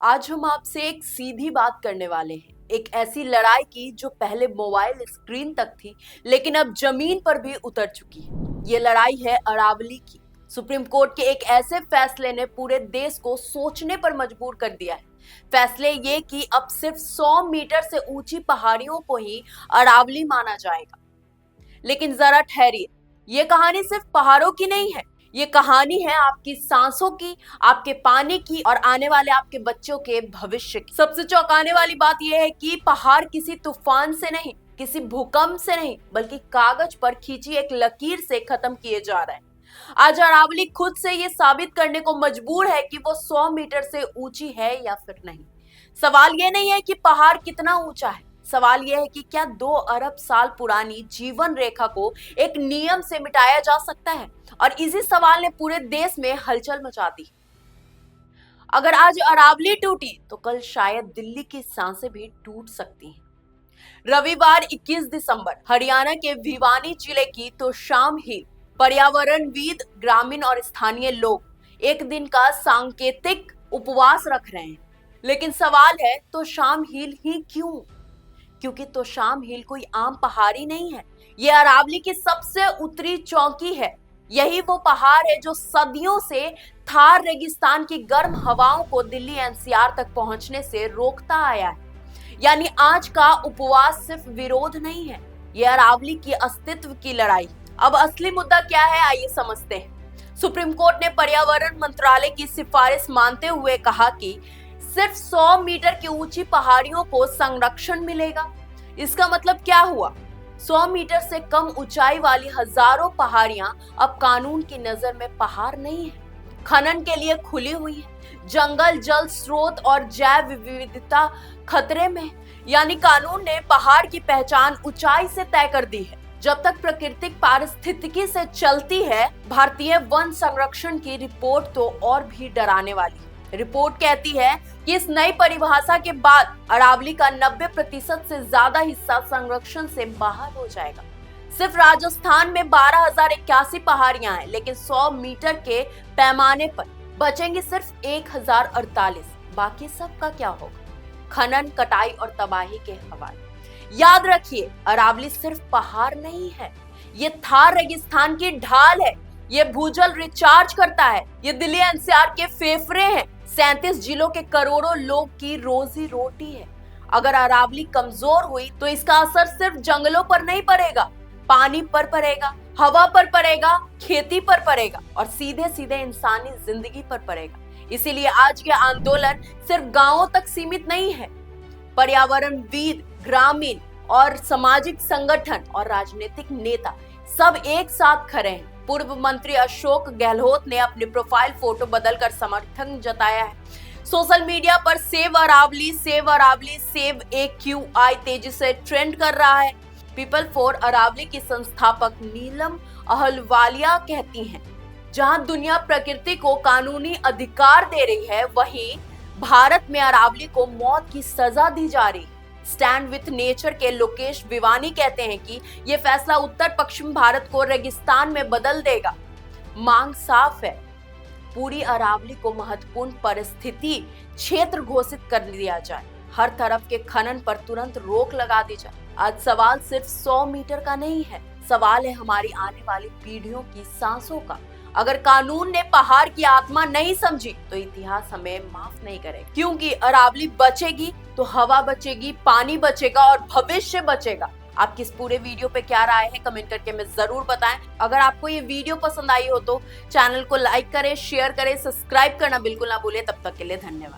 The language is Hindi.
आज हम आपसे एक सीधी बात करने वाले हैं। एक ऐसी लड़ाई की जो पहले मोबाइल स्क्रीन तक थी, लेकिन अब जमीन पर भी उतर चुकी है। ये लड़ाई है अरावली की। सुप्रीम कोर्ट के एक ऐसे फैसले ने पूरे देश को सोचने पर मजबूर कर दिया है। फैसले ये कि अब सिर्फ 100 मीटर से ऊंची पहाड़ियों को ही अरावली माना जाएगा। लेकिन जरा ठहरिए, ये कहानी सिर्फ पहाड़ों की नहीं है। ये कहानी है आपकी सांसों की, आपके पानी की और आने वाले आपके बच्चों के भविष्य की। सबसे चौंकाने वाली बात यह है कि पहाड़ किसी तूफान से नहीं, किसी भूकंप से नहीं, बल्कि कागज पर खींची एक लकीर से खत्म किए जा रहे हैं। आज अरावली खुद से ये साबित करने को मजबूर है कि वो 100 मीटर से ऊंची है या फिर नहीं। सवाल ये नहीं है कि पहाड़ कितना ऊंचा है, सवाल यह है कि क्या 2 अरब साल पुरानी जीवन रेखा को एक नियम से मिटाया जा सकता है। और इसी सवाल ने पूरे देश में हलचल मचा दी। अगर आज अरावली टूटी तो कल शायद दिल्ली की सांसें भी टूट सकती हैं। रविवार 21 दिसंबर हरियाणा के भिवानी जिले की तोशाम हिल पर्यावरणविद, ग्रामीण और स्थानीय लोग एक दिन का सांकेतिक उपवास रख रहे हैं। लेकिन सवाल है, तोशाम हिल ही क्यों? क्योंकि तोशाम हिल कोई आम पहाड़ी नहीं है। ये अरावली की सबसे उत्तरी चौकी है। यही वो पहाड़ है जो सदियों से थार रेगिस्तान की गर्म हवाओं को दिल्ली एनसीआर तक पहुंचने से रोकता आया है। यानी आज का उपवास सिर्फ विरोध नहीं है, ये अरावली की अस्तित्व की लड़ाई। अब असली मुद्दा क्या है, आइए समझते हैं। सुप्रीम कोर्ट ने पर्यावरण मंत्रालय की सिफारिश मानते हुए कहा कि सिर्फ 100 मीटर की ऊंची पहाड़ियों को संरक्षण मिलेगा। इसका मतलब क्या हुआ? 100 मीटर से कम ऊंचाई वाली हजारों पहाड़ियां अब कानून की नजर में पहाड़ नहीं है, खनन के लिए खुली हुई है। जंगल, जल स्रोत और जैव विविधता खतरे में। यानी कानून ने पहाड़ की पहचान ऊंचाई से तय कर दी है। जब तक प्राकृतिक पारिस्थितिकी से चलती है, भारतीय वन संरक्षण की रिपोर्ट तो और भी डराने वाली है। रिपोर्ट कहती है कि इस नई परिभाषा के बाद अरावली का 90% से ज्यादा हिस्सा संरक्षण से बाहर हो जाएगा। सिर्फ राजस्थान में 12,081 पहाड़ियां हैं, लेकिन 100 मीटर के पैमाने पर बचेंगी सिर्फ 1,048। बाकी सब का क्या होगा? खनन, कटाई और तबाही के हवाले। याद रखिए, अरावली सिर्फ पहाड़ नहीं है, ये थार रेगिस्तान की ढाल है। ये भूजल रिचार्ज करता है। ये दिल्ली एनसीआर के फेफड़े हैं। 37 जिलों के करोड़ों लोग की रोजी रोटी है। अगर अरावली कमजोर हुई तो इसका असर सिर्फ जंगलों पर नहीं पड़ेगा, पानी पर पड़ेगा, हवा पर पड़ेगा, खेती पर पड़ेगा और सीधे सीधे इंसानी जिंदगी पर पड़ेगा। इसीलिए आज ये आंदोलन सिर्फ गांवों तक सीमित नहीं है। पर्यावरणविद, ग्रामीण और सामाजिक संगठन और राजनीतिक नेता सब एक साथ खड़े हैं। पूर्व मंत्री अशोक गहलोत ने अपनी प्रोफाइल फोटो बदलकर समर्थन जताया है। सोशल मीडिया पर save Aravalli, save Aravalli, save AQI तेजी से ट्रेंड कर रहा है। पीपल फॉर अरावली की संस्थापक नीलम अहलवालिया कहती हैं, जहां दुनिया प्रकृति को कानूनी अधिकार दे रही है, वहीं भारत में अरावली को मौत की सजा दी जा रही है। स्टैंड विथ नेचर के लोकेश विवानी कहते हैं कि यह फैसला उत्तर पश्चिम भारत को रेगिस्तान में बदल देगा। मांग साफ है, पूरी अरावली को महत्वपूर्ण परिस्थिति क्षेत्र घोषित कर दिया जाए। हर तरफ के खनन पर तुरंत रोक लगा दी जाए। आज सवाल सिर्फ 100 मीटर का नहीं है, सवाल है हमारी आने वाली पीढ़ियों की सांसों का। अगर कानून ने पहाड़ की आत्मा नहीं समझी तो इतिहास हमें माफ नहीं करेगा। क्योंकि अरावली बचेगी तो हवा बचेगी, पानी बचेगा और भविष्य बचेगा। आपकी इस पूरे वीडियो पे क्या राय है, कमेंट करके हमें जरूर बताएं। अगर आपको ये वीडियो पसंद आई हो तो चैनल को लाइक करें, शेयर करें, सब्सक्राइब करना बिल्कुल ना भूलें। तब तक के लिए धन्यवाद।